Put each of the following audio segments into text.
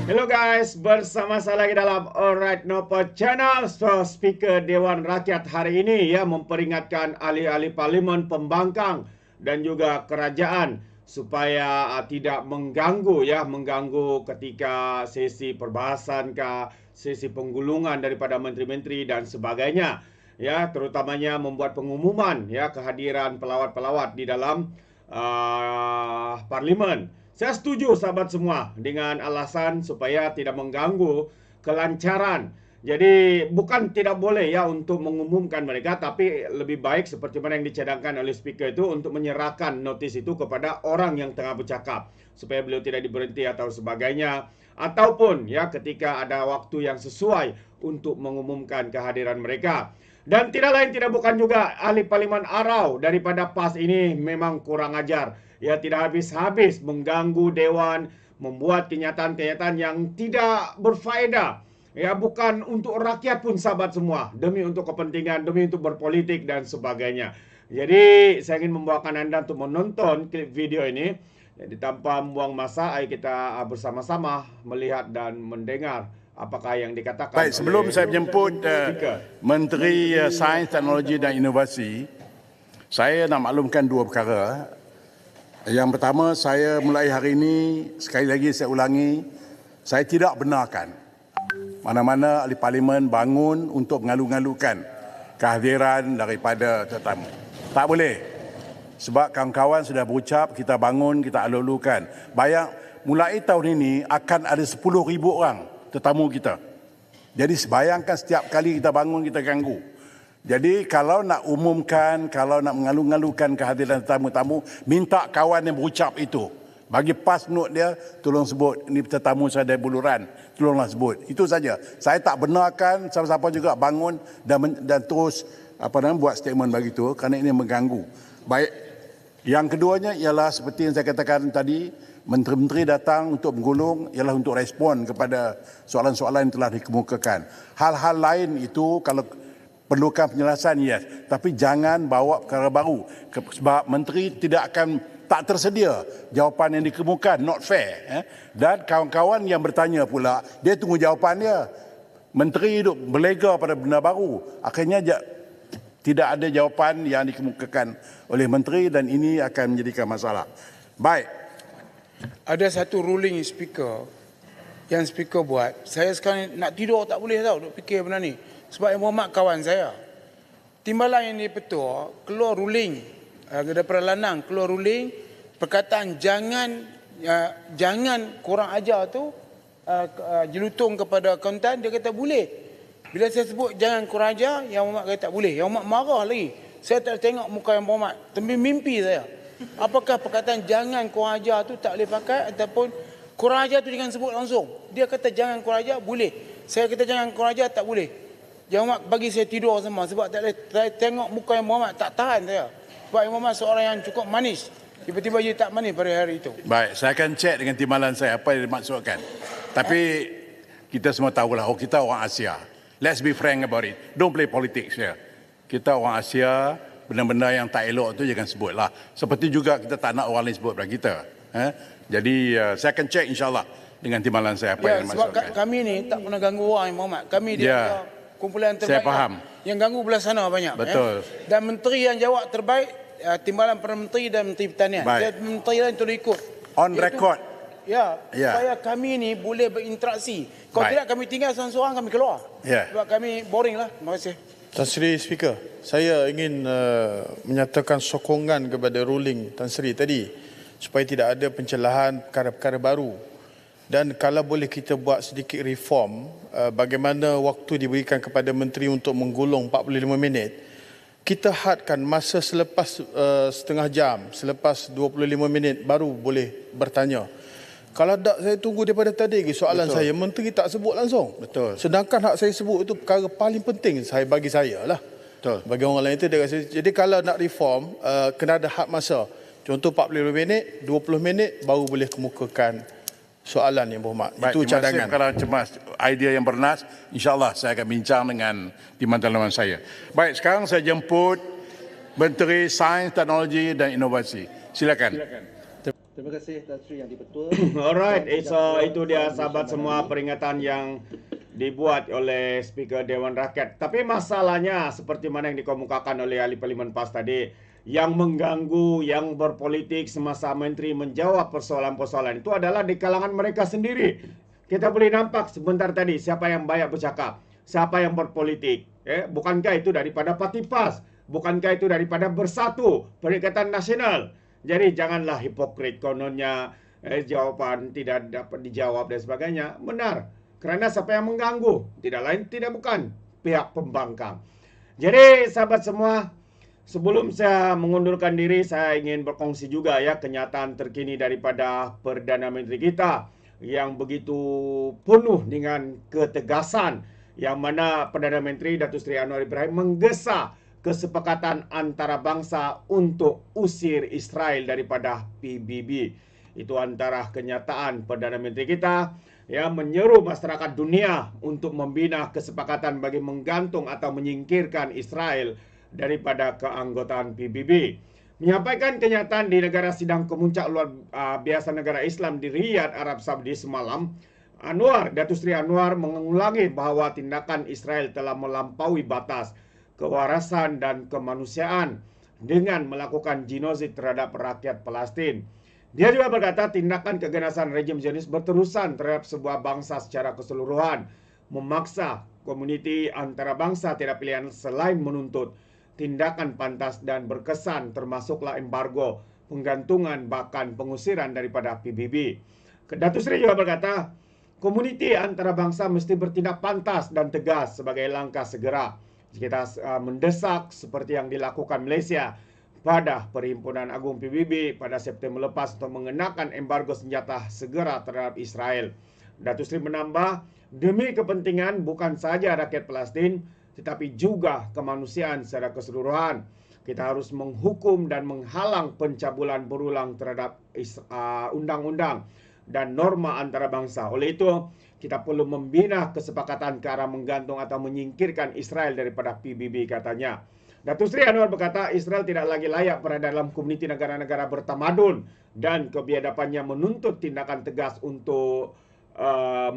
Hello guys, bersama saya lagi dalam Alright Nopo Channel. So, Speaker Dewan Rakyat hari ini ya memperingatkan ahli-ahli parlimen pembangkang dan juga kerajaan supaya tidak mengganggu ketika sesi perbahasan sesi penggulungan daripada menteri-menteri dan sebagainya. Ya, terutamanya membuat pengumuman kehadiran pelawat-pelawat di dalam parlimen. Saya setuju sahabat semua dengan alasan supaya tidak mengganggu kelancaran. Jadi bukan tidak boleh untuk mengumumkan mereka, tapi lebih baik seperti mana yang dicadangkan oleh speaker itu untuk menyerahkan notis itu kepada orang yang tengah bercakap supaya beliau tidak diberhenti atau sebagainya, ataupun ketika ada waktu yang sesuai untuk mengumumkan kehadiran mereka. Dan tidak lain tidak bukan juga ahli parlimen Arau daripada PAS ini memang kurang ajar. Tidak habis-habis mengganggu dewan, membuat kenyataan-kenyataan yang tidak berfaedah. Bukan untuk rakyat pun sahabat semua, demi untuk kepentingan, demi untuk berpolitik dan sebagainya. Jadi saya ingin membawakan Anda untuk menonton klip video ini. Jadi tanpa membuang masa, ayo kita bersama-sama melihat dan mendengar apakah yang dikatakan. Baik, sebelum saya menjemput Menteri Sains, Teknologi dan Inovasi, saya nak maklumkan dua perkara. Yang pertama, saya mulai hari ini, sekali lagi saya ulangi, saya tidak benarkan mana-mana ahli parlimen bangun untuk mengalu-ngalukan kehadiran daripada tetamu. Tak boleh. Sebab kawan-kawan sudah berucap, kita bangun, kita alu-alukan. Bayang, mulai tahun ini akan ada 10,000 orang tetamu kita. Jadi bayangkan setiap kali kita bangun, kita ganggu. Jadi kalau nak umumkan, kalau nak mengalu-ngalukan kehadiran tetamu-tetamu, minta kawan yang berucap itu. Bagi pas note dia, tolong sebut, ini tetamu saya dari Buluran, tolonglah sebut. Itu saja. Saya tak benarkan siapa-siapa juga bangun dan terus buat statement begitu, kerana ini mengganggu. Baik. Yang keduanya ialah seperti yang saya katakan tadi, menteri-menteri datang untuk menggulung ialah untuk respon kepada soalan-soalan yang telah dikemukakan. Hal-hal lain itu kalau perlukan penjelasan, yes. Tapi jangan bawa perkara baru. Sebab menteri tak tersedia jawapan yang dikemukakan, not fair. Dan kawan-kawan yang bertanya pula, dia tunggu jawapan dia. Menteri hidup berlega pada benda baru. Akhirnya tidak ada jawapan yang dikemukakan oleh menteri dan ini akan menjadikan masalah. Baik. Ada satu ruling speaker yang speaker buat. Saya sekarang nak tidur tak boleh tahu, duk fikir benda ni. Sebab yang Muhammad kawan saya. Timbalan yang di-Petua keluar ruling daripada Lanang, keluar ruling perkataan jangan kurang ajar tu jelutung kepada akuntan, dia kata boleh. Bila saya sebut jangan kurang ajar, yang Muhammad kata tak boleh. Yang Muhammad marah lagi. Saya tak tengok muka yang Muhammad, tapi mimpi saya. Apakah perkataan jangan kurang ajar tu tak boleh pakai ataupun kurang ajar tu jangan sebut langsung. Dia kata jangan kurang ajar, boleh. Saya kata jangan kurang ajar, tak boleh. Yang Muhammad bagi saya tidur sama sebab tak boleh. Saya tengok muka yang Muhammad, tak tahan saya. Sebab yang Muhammad seorang yang cukup manis. Tiba-tiba dia tak manis pada hari itu. Baik, saya akan cek dengan timbalan saya apa yang dimaksudkan. Tapi kita semua tahulah, kita orang Asia. Let's be frank about it. Don't play politics here. Kita orang Asia, benda-benda yang tak elok tu jangan sebutlah. Seperti juga kita tak nak orang lain sebut pada kita. Jadi saya akan cek insyaAllah dengan timbalan saya apa yang dimaksudkan. Sebab kami ni tak pernah ganggu orang yang Muhammad. Kami dia kumpulan terbaik. Saya faham. Yang ganggu belah sana banyak. Betul. Dan menteri yang jawab terbaik, timbalan Perdana Menteri dan Menteri Pertanian. Dan menteri lain tu ikut. On record. Supaya kami ni boleh berinteraksi. Kalau tidak kami tinggal seorang-seorang, kami keluar. Sebab kami boring lah. Terima kasih. Tan Sri Speaker, saya ingin menyatakan sokongan kepada ruling Tan Sri tadi supaya tidak ada pencelahan perkara-perkara baru. Dan kalau boleh kita buat sedikit reform, bagaimana waktu diberikan kepada menteri untuk menggulung 45 minit, kita hadkan masa selepas setengah jam, selepas 25 minit baru boleh bertanya. Kalau tak, saya tunggu daripada tadi lagi soalan saya, menteri tak sebut langsung. Betul. Sedangkan hak saya sebut itu perkara paling penting bagi saya lah. Betul. Bagi orang lain itu dia rasa. Jadi kalau nak reform, kena ada had masa. Contoh 45 minit, 20 minit baru boleh kemukakan soalan yang berhormat. Baik, itu cadangan. Kalau cemas, idea yang bernas, insyaAllah saya akan bincang dengan timbalan saya. Baik, sekarang saya jemput Menteri Sains, Teknologi dan Inovasi. Silakan. Terima kasih Tan Sri Yang di-Pertua. Alright, so itu dia sahabat semua peringatan yang dibuat oleh Speaker Dewan Rakyat. Tapi masalahnya seperti mana yang dikemukakan oleh ahli Parlimen PAS tadi, yang mengganggu, yang berpolitik semasa menteri menjawab persoalan-persoalan itu adalah di kalangan mereka sendiri. Kita boleh nampak sebentar tadi siapa yang banyak bercakap, siapa yang berpolitik. Bukankah itu daripada parti PAS? Bukankah itu daripada Bersatu, Perikatan Nasional? Jadi janganlah hipokrit kononnya jawaban tidak dapat dijawab dan sebagainya. Benar, kerana siapa yang mengganggu? Tidak lain tidak bukan pihak pembangkang. Jadi sahabat semua, sebelum saya mengundurkan diri, saya ingin berkongsi juga ya kenyataan terkini daripada Perdana Menteri kita yang begitu penuh dengan ketegasan, yang mana Perdana Menteri Datuk Seri Anwar Ibrahim menggesa kesepakatan antarabangsa untuk usir Israel daripada PBB. Itu antara kenyataan Perdana Menteri kita yang menyeru masyarakat dunia untuk membina kesepakatan bagi menggantung atau menyingkirkan Israel daripada keanggotaan PBB. Menyampaikan kenyataan di negara sidang kemuncak luar biasa negara Islam di Riyadh, Arab Saudi semalam, Datuk Seri Anwar mengulangi bahawa tindakan Israel telah melampaui batas kewarasan dan kemanusiaan dengan melakukan genosid terhadap rakyat Palestin. Dia juga berkata tindakan keganasan rejim Zionis berterusan terhadap sebuah bangsa secara keseluruhan, memaksa komuniti antarabangsa tidak pilihan selain menuntut tindakan pantas dan berkesan, termasuklah embargo, penggantungan, bahkan pengusiran daripada PBB. Datuk Seri juga berkata, komuniti antarabangsa mesti bertindak pantas dan tegas sebagai langkah segera. Kita mendesak seperti yang dilakukan Malaysia pada Perhimpunan Agung PBB pada September lepas untuk mengenakan embargo senjata segera terhadap Israel. Datuk Seri menambah, demi kepentingan bukan saja rakyat Palestin, tetapi juga kemanusiaan secara keseluruhan, kita harus menghukum dan menghalang pencabulan berulang terhadap undang-undang dan norma antarabangsa. Oleh itu, kita perlu membina kesepakatan ke arah menggantung atau menyingkirkan Israel daripada PBB, katanya. Datuk Seri Anwar berkata Israel tidak lagi layak berada dalam komuniti negara-negara bertamadun dan kebiadabannya menuntut tindakan tegas untuk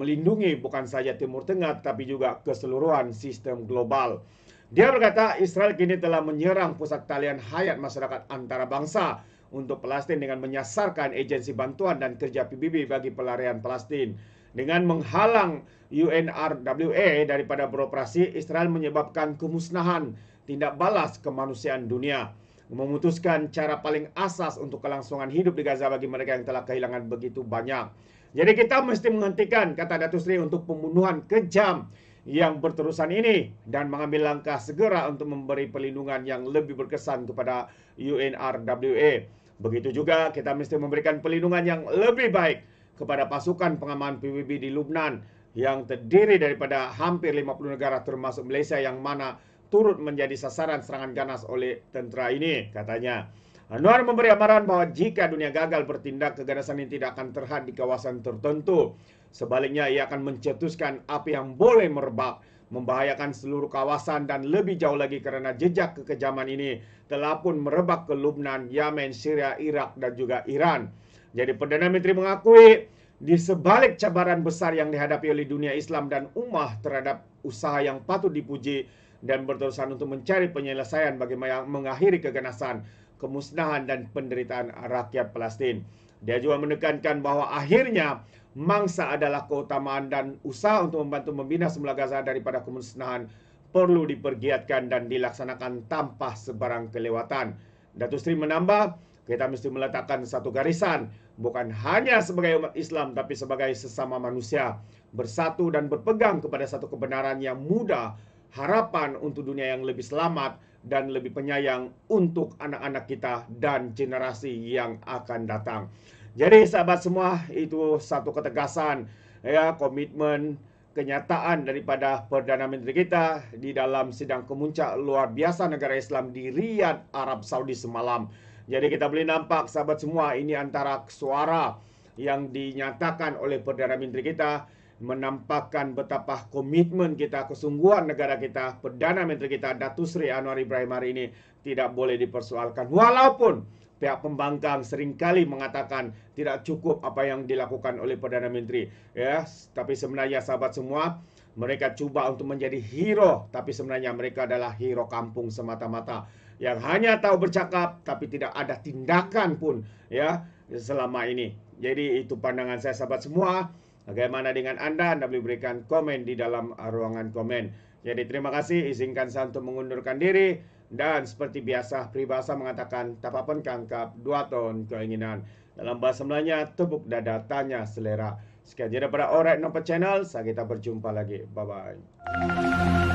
melindungi bukan saja Timur Tengah tapi juga keseluruhan sistem global. Dia berkata Israel kini telah menyerang pusat talian hayat masyarakat antarabangsa untuk Palestin dengan menyasarkan agensi bantuan dan kerja PBB bagi pelarian Palestin. Dengan menghalang UNRWA daripada beroperasi, Israel menyebabkan kemusnahan tindak balas kemanusiaan dunia, memutuskan cara paling asas untuk kelangsungan hidup di Gaza bagi mereka yang telah kehilangan begitu banyak. Jadi kita mesti menghentikan, kata Datuk Seri, untuk pembunuhan kejam yang berterusan ini dan mengambil langkah segera untuk memberi perlindungan yang lebih berkesan kepada UNRWA. Begitu juga kita mesti memberikan perlindungan yang lebih baik kepada pasukan pengaman PBB di Lebanon yang terdiri daripada hampir 50 negara termasuk Malaysia yang mana turut menjadi sasaran serangan ganas oleh tentera ini, katanya. Anwar memberi amaran bahawa jika dunia gagal bertindak, keganasan ini tidak akan terhad di kawasan tertentu. Sebaliknya, ia akan mencetuskan api yang boleh merebak, membahayakan seluruh kawasan dan lebih jauh lagi kerana jejak kekejaman ini telah pun merebak ke Lebanon, Yemen, Syria, Iraq dan juga Iran. Jadi Perdana Menteri mengakui di sebalik cabaran besar yang dihadapi oleh dunia Islam dan ummah terhadap usaha yang patut dipuji dan berterusan untuk mencari penyelesaian bagi mengakhiri keganasan, kemusnahan dan penderitaan rakyat Palestin. Dia juga menekankan bahawa akhirnya mangsa adalah keutamaan dan usaha untuk membantu membina semula Gaza daripada kemusnahan perlu dipergiatkan dan dilaksanakan tanpa sebarang kelewatan. Datuk Seri menambah, kita mesti meletakkan satu garisan, bukan hanya sebagai umat Islam tapi sebagai sesama manusia, bersatu dan berpegang kepada satu kebenaran yang mudah, harapan untuk dunia yang lebih selamat dan lebih penyayang untuk anak-anak kita dan generasi yang akan datang. Jadi sahabat semua, itu satu ketegasan, ya, komitmen, kenyataan daripada Perdana Menteri kita di dalam sidang kemuncak luar biasa negara Islam di Riyadh, Arab Saudi semalam. Jadi kita boleh nampak sahabat semua, ini antara suara yang dinyatakan oleh Perdana Menteri kita menampakkan betapa komitmen kita, kesungguhan negara kita, Perdana Menteri kita Datuk Seri Anwar Ibrahim hari ini tidak boleh dipersoalkan. Walaupun pihak pembangkang seringkali mengatakan tidak cukup apa yang dilakukan oleh Perdana Menteri. Ya, tapi sebenarnya sahabat semua, mereka cuba untuk menjadi hero, tapi sebenarnya mereka adalah hero kampung semata-mata yang hanya tahu bercakap tapi tidak ada tindakan pun ya selama ini. Jadi itu pandangan saya sahabat semua. Bagaimana dengan Anda? Anda boleh berikan komen di dalam ruangan komen. Jadi terima kasih, izinkan saya untuk mengundurkan diri. Dan seperti biasa, peribahasa mengatakan, tapapan kangkap, 2 ton keinginan. Dalam bahasa Melayunya, tepuk dada, tanya selera. Sekian daripada Alright Nampak Channel, saya kita berjumpa lagi. Bye-bye.